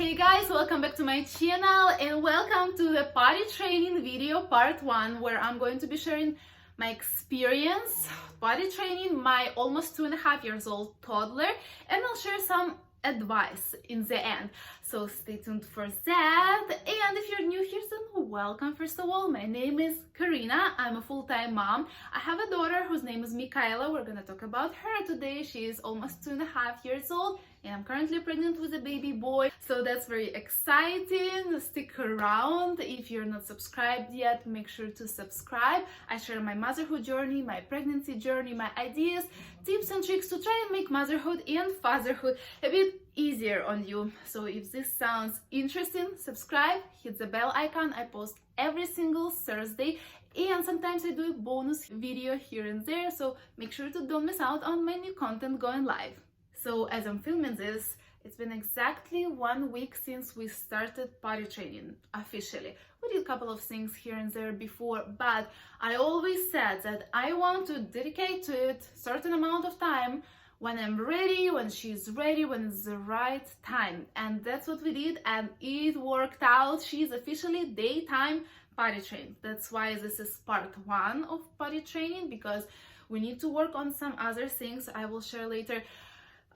Hey guys, welcome back to my channel and welcome to the potty training video part 1, where I'm going to be sharing my experience potty training my almost 2.5 years old toddler, and I'll share some advice in the end. So stay tuned for that. And if you're new here, then welcome. First of all, my name is Karyna. I'm a full-time mom. I have a daughter whose name is Kayla. We're gonna talk about her today. She is almost 2.5 years old, and I'm currently pregnant with a baby boy, so that's very exciting. Stick around. If you're not subscribed yet, make sure to subscribe. I share my motherhood journey, my pregnancy journey, my ideas, tips and tricks to try and make motherhood and fatherhood a bit easier on you. So if this sounds interesting, subscribe, hit the bell icon. I post every single Thursday, and sometimes I do a bonus video here and there, so make sure to don't miss out on my new content going live. So as I'm filming this, it's been exactly 1 week since we started potty training officially. We did a couple of things here and there before, but I always said that I want to dedicate to it a certain amount of time when I'm ready, when she's ready, when it's the right time. And that's what we did, and it worked out. She's officially daytime potty trained. That's why this is part 1 of potty training, because we need to work on some other things I will share later.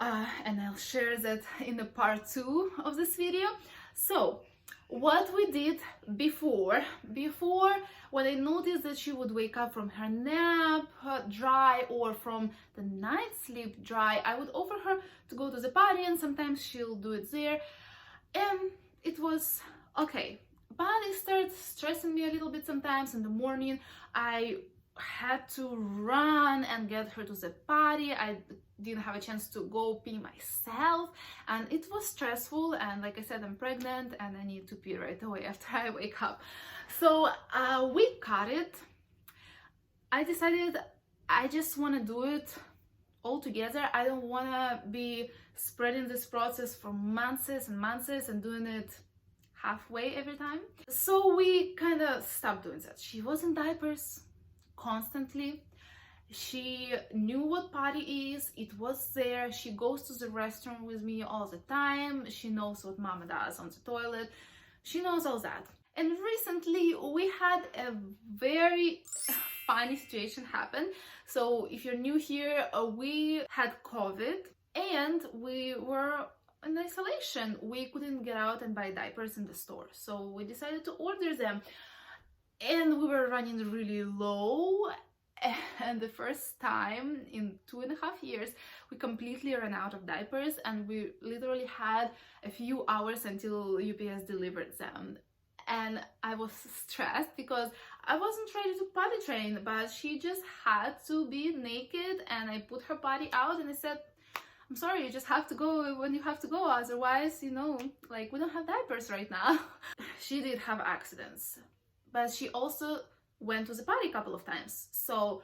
And I'll share that in the part 2 of this video. So what we did before when I noticed that she would wake up from her nap dry or from the night sleep dry, I would offer her to go to the potty, and sometimes she'll do it there, and it was okay. But it started stressing me a little bit sometimes. In the morning I had to run and get her to the potty. I didn't have a chance to go pee myself, and it was stressful. And like I said, I'm pregnant and I need to pee right away after I wake up. So we cut it. I decided I just want to do it all together. I don't want to be spreading this process for months and months and doing it halfway every time. So we kind of stopped doing that. She was in diapers constantly. She knew what potty is. It was there. She goes to the restroom with me all the time. She knows what mama does on the toilet. She knows all that. And recently we had a very funny situation happen. So if you're new here, we had COVID and we were in isolation. We couldn't get out and buy diapers in the store, so we decided to order them, and we were running really low. And the first time in 2.5 years we completely ran out of diapers, and we literally had a few hours until UPS delivered them. And I was stressed because I wasn't ready to potty train, but she just had to be naked, and I put her potty out and I said, I'm sorry, you just have to go when you have to go, otherwise, you know, like, we don't have diapers right now. She did have accidents, but she also went to the potty a couple of times, so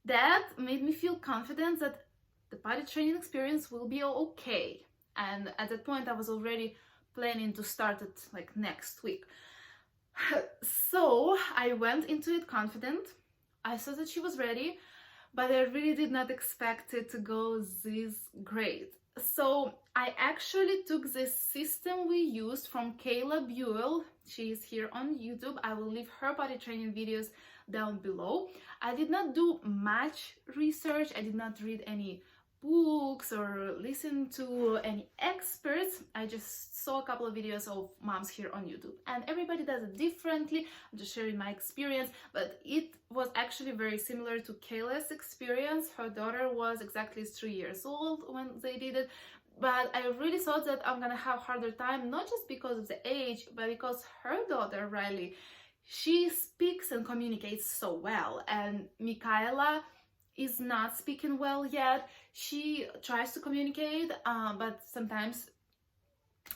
that made me feel confident that the potty training experience will be okay. And at that point I was already planning to start it like next week. So I went into it confident. I saw that she was ready, but I really did not expect it to go this great. So I actually took this system we used from Kayla. She is here on YouTube. I will leave her potty training videos down below. I did not do much research. I did not read any books or listen to any experts. I just saw a couple of videos of moms here on YouTube, and everybody does it differently. I'm just sharing my experience, but it was actually very similar to Kayla's experience. Her daughter was exactly 3 years old when they did it, but I really thought that I'm gonna have a harder time, not just because of the age, but because her daughter Riley, she speaks and communicates so well, and Kayla is not speaking well yet. She tries to communicate, but sometimes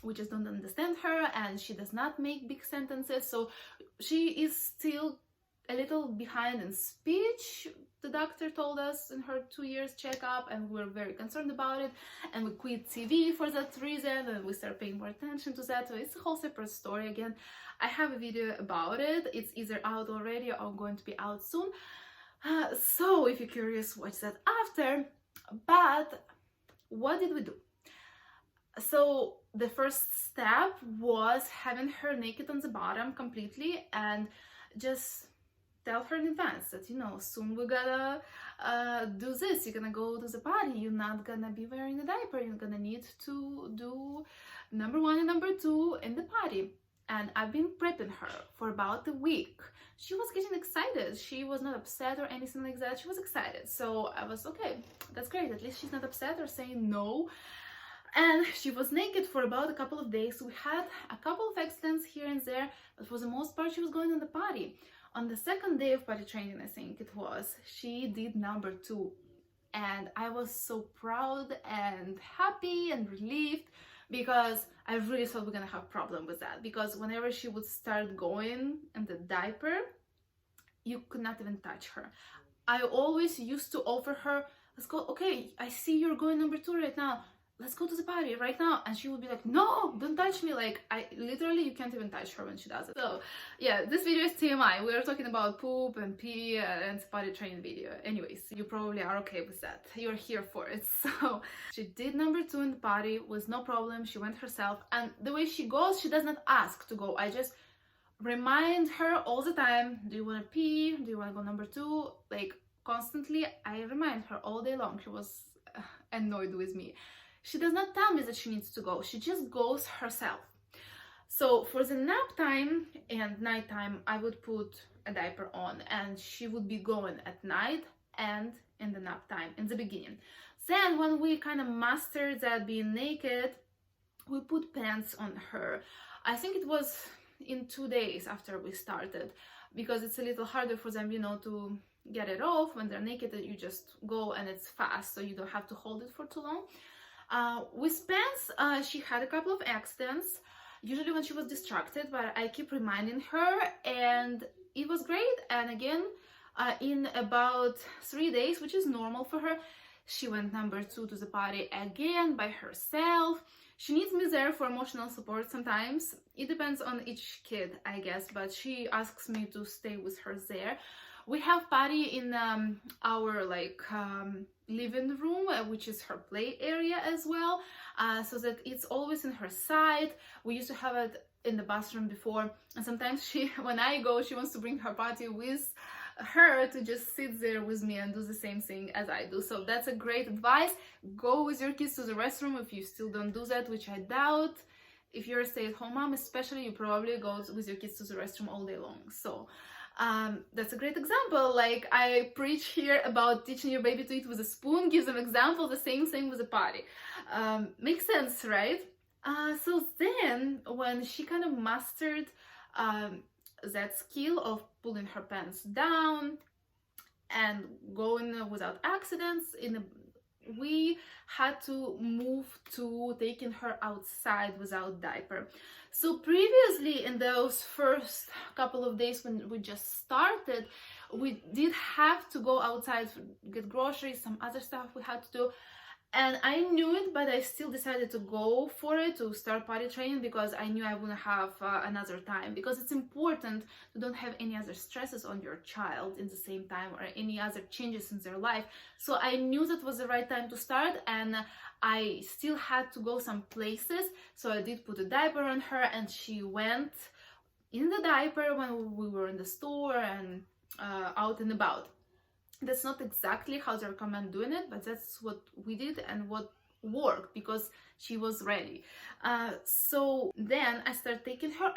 we just don't understand her, and she does not make big sentences, so she is still a little behind in speech. The doctor told us in her 2 years checkup, and we were very concerned about it, and we quit TV for that reason, and we started paying more attention to that. So it's a whole separate story. Again, I have a video about it. It's either out already or going to be out soon. So if you're curious, watch that after. But what did we do? So the first step was having her naked on the bottom completely, and just tell her in advance that, you know, soon we're gonna do this, you're gonna go to the potty, you're not gonna be wearing a diaper, you're gonna need to do number 1 and number 2 in the potty. And I've been prepping her for about a week. She was getting excited. She was not upset or anything like that. She was excited. So I was, okay, that's great. At least she's not upset or saying no. And she was naked for about a couple of days. We had a couple of accidents here and there, but for the most part, she was going on the potty. On the second day of potty training, I think it was, she did number 2. And I was so proud and happy and relieved, because I really thought we're gonna have a problem with that. Because whenever she would start going in the diaper, you could not even touch her. I always used to offer her, let's go, okay, I see you're going number 2 right now, let's go to the potty right now. And she would be like, no, don't touch me. Like, I literally, you can't even touch her when she does it. So yeah, this video is TMI. We are talking about poop and pee and potty training video. Anyways, you probably are okay with that. You're here for it. So she did number 2 in the potty with no problem. She went herself. And the way she goes, she does not ask to go. I just remind her all the time, do you want to pee? Do you want to go number 2? Like, constantly, I remind her all day long. She was annoyed with me. She does not tell me that she needs to go. She just goes herself. So for the nap time and nighttime, I would put a diaper on, and she would be going at night and in the nap time in the beginning. Then when we kind of mastered that being naked, we put pants on her. I think it was in 2 days after we started, because it's a little harder for them, you know, to get it off when they're naked. You just go and it's fast, so you don't have to hold it for too long. With pants, she had a couple of accidents, usually when she was distracted, but I keep reminding her, and it was great. And again, in about 3 days, which is normal for her, she went number 2 to the potty again by herself. She needs me there for emotional support sometimes. It depends on each kid, I guess, but she asks me to stay with her there. We have potty in our living room, which is her play area as well, so that it's always in her side. We used to have it in the bathroom before, and sometimes when I go, she wants to bring her potty with her to just sit there with me and do the same thing as I do. So that's a great advice. Go with your kids to the restroom if you still don't do that, which I doubt. If you're a stay-at-home mom especially, you probably go with your kids to the restroom all day long. So that's a great example. Like, I preach here about teaching your baby to eat with a spoon, give them example, the same thing with a potty. Makes sense, right? So then when she kind of mastered that skill of pulling her pants down and going without accidents, we had to move to taking her outside without diaper. So previously, in those first couple of days when we just started, we did have to go outside to get groceries, some other stuff we had to do. And I knew it, but I still decided to go for it, to start potty training, because I knew I wouldn't have another time. Because it's important to don't have any other stresses on your child in the same time, or any other changes in their life. So I knew that was the right time to start, and I still had to go some places. So I did put a diaper on her, and she went in the diaper when we were in the store and out and about. That's not exactly how they recommend doing it, but that's what we did and what worked, because she was ready. So then I started taking her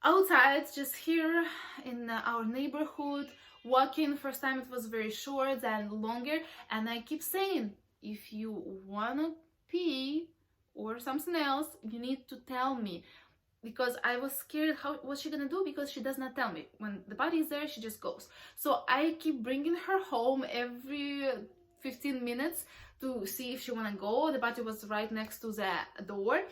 outside, just here in our neighborhood, walking. First time it was very short, then longer, and I keep saying, if you wanna pee or something else, you need to tell me. Because I was scared, what's she gonna do, because she does not tell me. When the potty is there, she just goes. So I keep bringing her home every 15 minutes to see if she wanna go. The potty was right next to the door,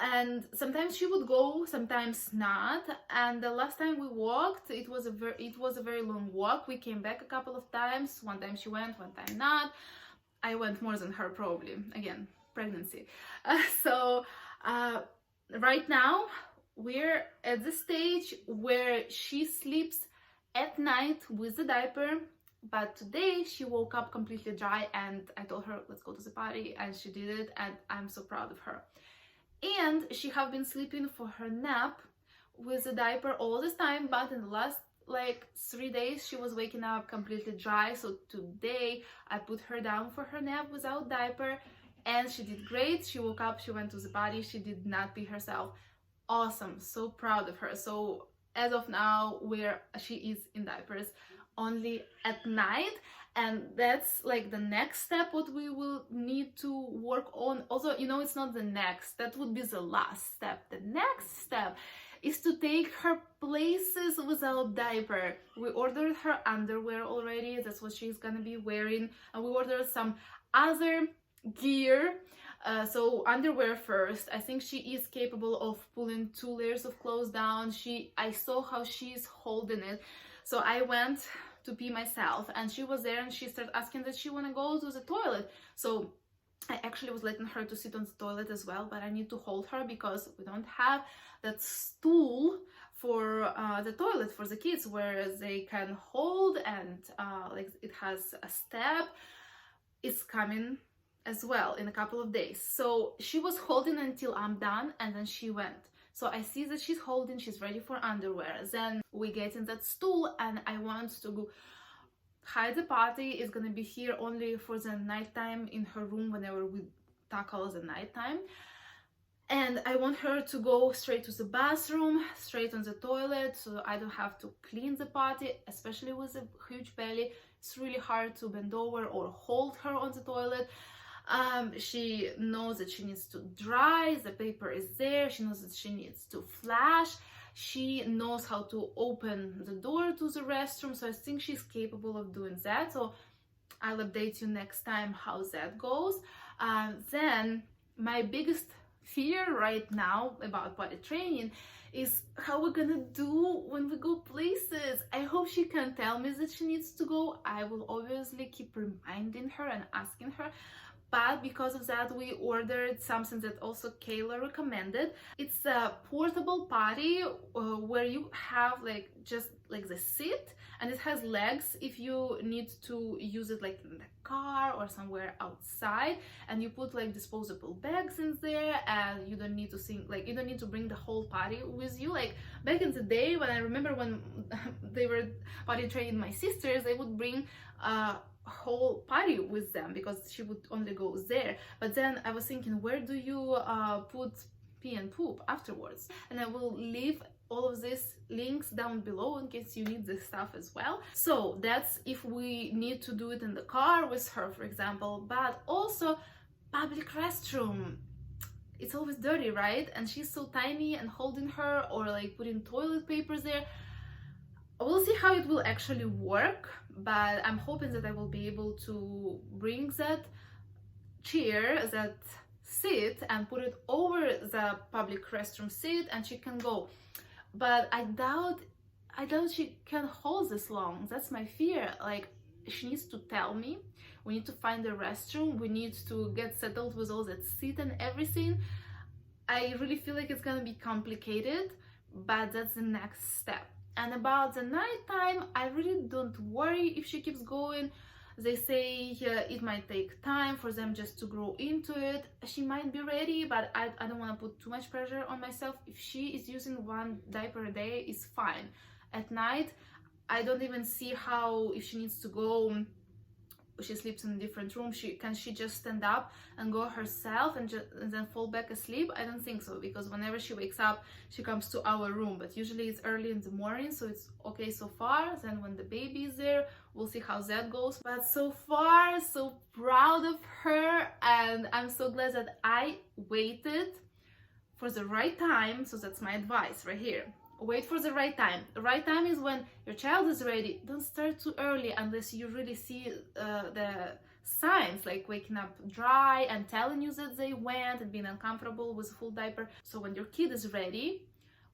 and sometimes she would go, sometimes not. And the last time we walked, it was a very long walk. We came back a couple of times. One time she went, one time not. I went more than her, probably. Again, pregnancy. Right now, we're at the stage where she sleeps at night with the diaper, but today she woke up completely dry, and I told her, let's go to the potty, and she did it, and I'm so proud of her. and she have been sleeping for her nap with a diaper all this time, but in the last like 3 days she was waking up completely dry. So today I put her down for her nap without diaper, and she did great. She woke up, she went to the potty, she did not pee herself. Awesome, so proud of her. So as of now, where she is in diapers only at night, and that's like the next step what we will need to work on. Also, you know, it's not the next, that would be the last step. The next step is to take her places without diaper. We ordered her underwear already, that's what she's gonna be wearing, and we ordered some other gear. So underwear first. I think she is capable of pulling 2 layers of clothes down. I saw how she's holding it, so I went to pee myself, and she was there, and she started asking that she want to go to the toilet. So I actually was letting her to sit on the toilet as well, but I need to hold her because we don't have that stool for the toilet for the kids where they can hold, and like it has a step. It's coming as well in a couple of days. So she was holding until I'm done, and then she went. So I see that she's holding, she's ready for underwear. Then we get in that stool, and I want to go hide the potty. Is gonna be here only for the nighttime in her room whenever we tackle the nighttime. And I want her to go straight to the bathroom, straight on the toilet, so I don't have to clean the potty, especially with a huge belly. It's really hard to bend over or hold her on the toilet. She knows that she needs to dry, the paper is there, she knows that she needs to flash, she knows how to open the door to the restroom, so I think she's capable of doing that. So I'll update you next time how that goes. Then my biggest fear right now about potty training is how we're gonna do when we go places. I hope she can tell me that she needs to go. I will obviously keep reminding her and asking her, but because of that we ordered something that also Kayla recommended. It's a portable potty where you have like just like the seat, and it has legs if you need to use it like in the car or somewhere outside, and you put like disposable bags in there, and you don't need to you don't need to bring the whole potty with you. Like back in the day, when I remember when they were potty training my sisters, they would bring whole potty with them because she would only go there. But then I was thinking, where do you put pee and poop afterwards? And I will leave all of these links down below in case you need this stuff as well. So that's if we need to do it in the car with her, for example. But also public restroom, it's always dirty, right? And she's so tiny, and holding her or like putting toilet papers there, we'll see how it will actually work. But I'm hoping that I will be able to bring that chair, that seat, and put it over the public restroom seat, and she can go. But I doubt she can hold this long. That's my fear. Like, she needs to tell me. We need to find a restroom. We need to get settled with all that seat and everything. I really feel like it's gonna be complicated, but that's the next step. And about the nighttime, I really don't worry if she keeps going. They say it might take time for them just to grow into it. She might be ready, but I don't want to put too much pressure on myself. If she is using 1 diaper a day, it's fine. At night, I don't even see how, if she needs to go, she sleeps in a different room, can she just stand up and go herself and then fall back asleep? I don't think so, because whenever she wakes up, she comes to our room, but usually it's early in the morning, so it's okay so far. Then when the baby is there, we'll see how that goes. But so far, so proud of her, and I'm so glad that I waited for the right time. So that's my advice right here. Wait for the right time. The right time is when your child is ready. Don't start too early unless you really see the signs, like waking up dry and telling you that they went and being uncomfortable with a full diaper. So when your kid is ready,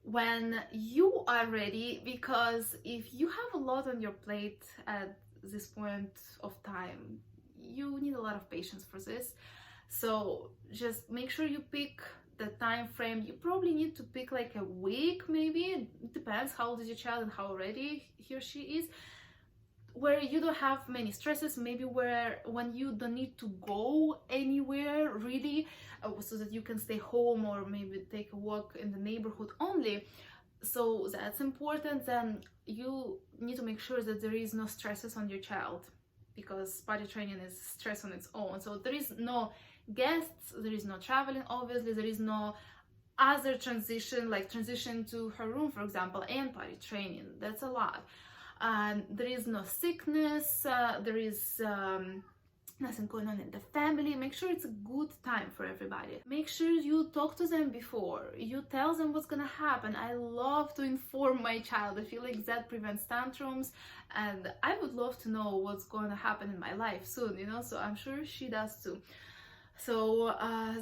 when you are ready, because if you have a lot on your plate at this point of time, you need a lot of patience for this. So just make sure you pick the time frame. You probably need to pick like a week, maybe. It depends how old is your child and how ready he or she is. where you don't have many stresses, maybe where when you don't need to go anywhere really, so that you can stay home or maybe take a walk in the neighborhood only. So that's important. Then you need to make sure that there is no stresses on your child, because potty training is stress on its own. So there is no guests, there is no traveling, obviously there is no other transition, like transition to her room, for example, and potty training. That's a lot. There is no sickness, there is nothing going on in the family. Make sure it's a good time for everybody. Make sure you talk to them before, you tell them what's gonna happen. I love to inform my child. I feel like that prevents tantrums, and I would love to know what's going to happen in my life soon, you know, so I'm sure she does too. So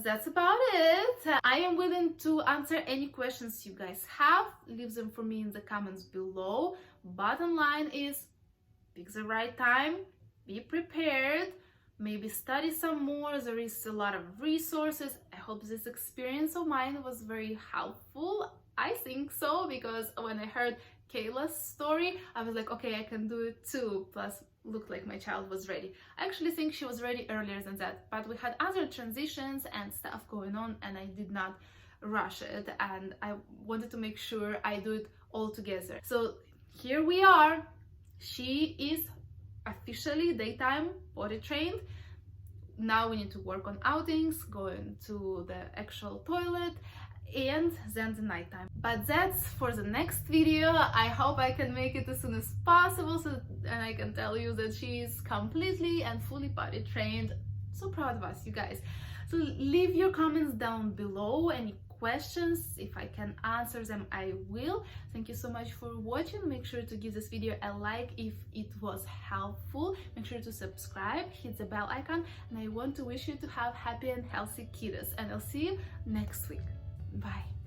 that's about it. I am willing to answer any questions you guys have. Leave them for me in the comments below. Bottom line is, pick the right time, be prepared, maybe study some more. There is a lot of resources. I hope this experience of mine was very helpful. I think so, because when I heard Kayla's story, I was like, okay, I can do it too. Plus, looked like my child was ready. I actually think she was ready earlier than that, but we had other transitions and stuff going on, and I did not rush it, and I wanted to make sure I do it all together. So here we are. She is officially daytime potty trained. Now we need to work on outings, going to the actual toilet, and then the nighttime. But that's for the next video. I hope I can make it as soon as possible, and I can tell you that she is completely and fully potty trained. So proud of us, you guys. So leave your comments down below, any questions. If I can answer them, I will. Thank you so much for watching. Make sure to give this video a like if it was helpful. Make sure to subscribe, hit the bell icon, and I want to wish you to have happy and healthy kiddos, and I'll see you next week. Bye.